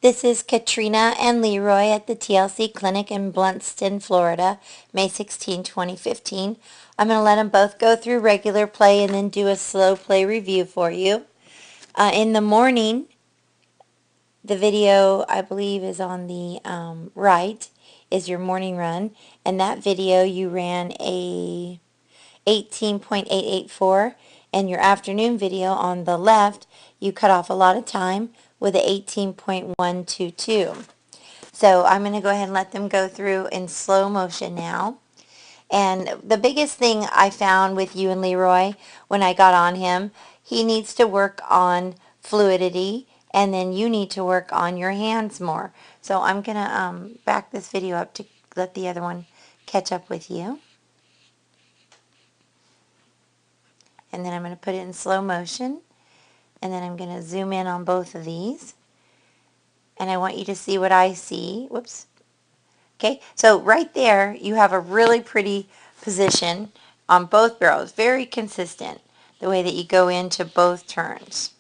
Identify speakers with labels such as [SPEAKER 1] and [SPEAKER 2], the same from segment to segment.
[SPEAKER 1] This is Katrina and Leroy at the TLC Clinic in Blunston, Florida, May 16, 2015. I'm going to let them both go through regular play and then do a slow play review for you. In the morning, the video I believe is on the right, is your morning run. And that video you ran a 18.884, and your afternoon video on the left, you cut off a lot of time with a 18.122. So I'm going to go ahead and let them go through in slow motion now. And the biggest thing I found with you and Leroy when I got on him, he needs to work on fluidity, and then you need to work on your hands more. So I'm going to back this video up to let the other one catch up with you. And then I'm going to put it in slow motion. And then I'm going to zoom in on both of these. And I want you to see what I see. Whoops. Okay, so right there you have a really pretty position on both barrels. Very consistent, the way that you go into both turns.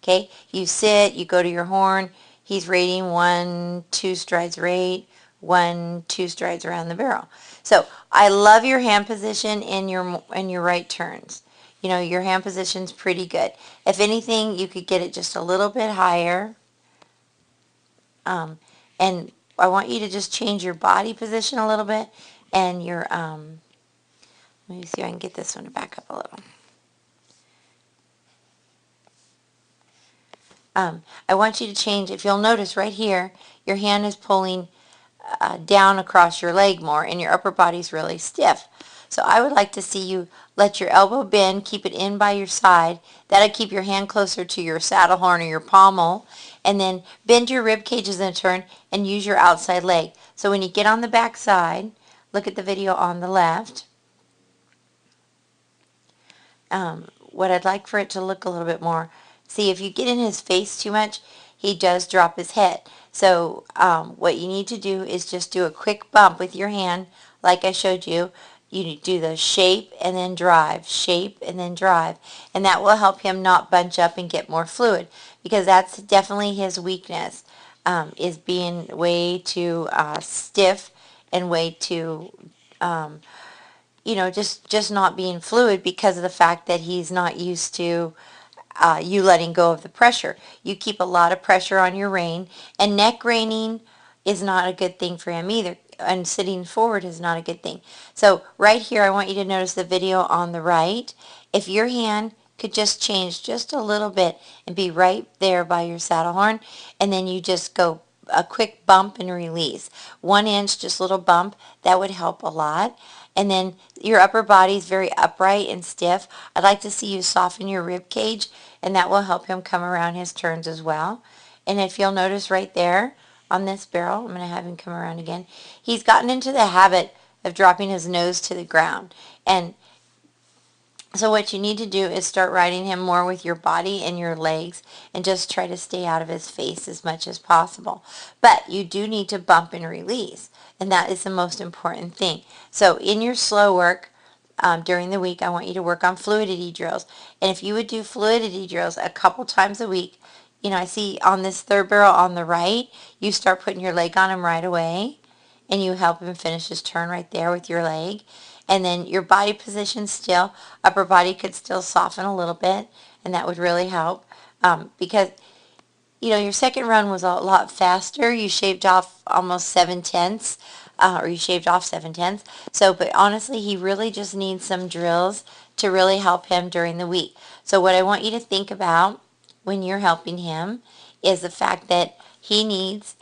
[SPEAKER 1] Okay, you sit, you go to your horn. He's rating 1, 2 strides rate, 1, 2 strides around the barrel. So I love your hand position in your right turns. You know, your hand position's pretty good. If anything, you could get it just a little bit higher. And I want you to just change your body position a little bit, and your, let me see if I can get this one to back up a little. I want you to change, if you'll notice right here, your hand is pulling down across your leg more, and your upper body's really stiff. So I would like to see you let your elbow bend, keep it in by your side. That'll keep your hand closer to your saddle horn or your pommel. And then bend your rib cages in a turn and use your outside leg. So when you get on the back side, look at the video on the left. What I'd like for it to look a little bit more, see if you get in his face too much, he does drop his head. So what you need to do is just do a quick bump with your hand like I showed you. You do the shape and then drive, shape and then drive. And that will help him not bunch up and get more fluid, because that's definitely his weakness, is being way too stiff and way too, you know, just not being fluid because of the fact that he's not used to you letting go of the pressure. You keep a lot of pressure on your rein, and neck reining is not a good thing for him either, and sitting forward is not a good thing. So right here, I want you to notice the video on the right. If your hand could just change just a little bit and be right there by your saddle horn, and then you just go a quick bump and release. 1 inch, just a little bump, that would help a lot. And then your upper body is very upright and stiff. I'd like to see you soften your rib cage, and that will help him come around his turns as well. And if you'll notice right there on this barrel, I'm going to have him come around again. He's gotten into the habit of dropping his nose to the ground. And so what you need to do is start riding him more with your body and your legs, and just try to stay out of his face as much as possible. But you do need to bump and release, and that is the most important thing. So in your slow work during the week, I want you to work on fluidity drills. And if you would do fluidity drills a couple times a week, you know, I see on this third barrel on the right, you start putting your leg on him right away, and you help him finish his turn right there with your leg. And then your body position still, upper body could still soften a little bit, and that would really help. Because, you know, your second run was a lot faster. You shaved off almost 7/10, or you shaved off 7/10. So, but honestly, he really just needs some drills to really help him during the week. So what I want you to think about when you're helping him is the fact that he needs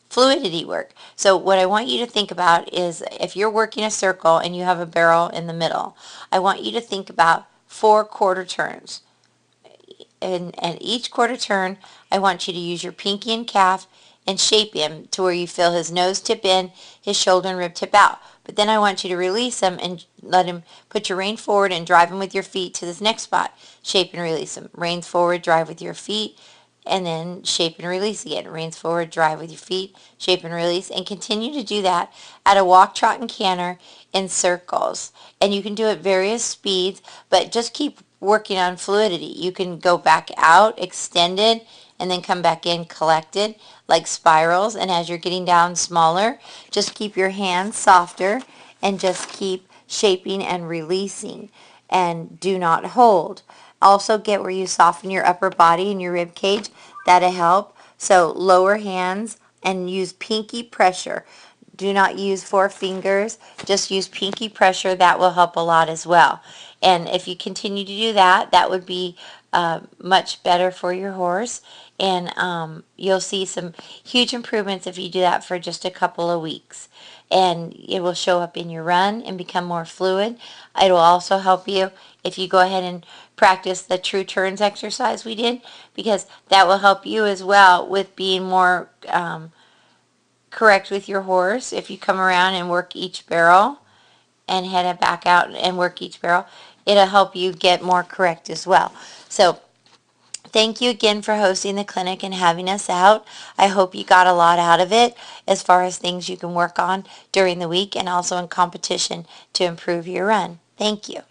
[SPEAKER 1] fluidity work. So what I want you to think about is, if you're working a circle and you have a barrel in the middle, I want you to think about 4 quarter turns. And each quarter turn, I want you to use your pinky and calf and shape him to where you feel his nose tip in, his shoulder and rib tip out. But then I want you to release him and let him put your rein forward and drive him with your feet to this next spot. Shape and release him. Reins forward, drive with your feet, and then shape and release again. Reins forward, drive with your feet, shape and release, and continue to do that at a walk, trot, and canter in circles. And you can do it various speeds, but just keep working on fluidity. You can go back out, extended, and then come back in collected like spirals. And as you're getting down smaller, just keep your hands softer and just keep shaping and releasing, and do not hold. Also get where you soften your upper body and your rib cage. That'll help. So lower hands and use pinky pressure. Do not use four fingers. Just use pinky pressure. That will help a lot as well. And if you continue to do that, that would be much better for your horse. And you'll see some huge improvements if you do that for just a couple of weeks. And it will show up in your run and become more fluid. It will also help you if you go ahead and practice the true turns exercise we did, because that will help you as well with being more correct with your horse. If you come around and work each barrel and head it back out and work each barrel, it'll help you get more correct as well. So thank you again for hosting the clinic and having us out. I hope you got a lot out of it as far as things you can work on during the week and also in competition to improve your run. Thank you.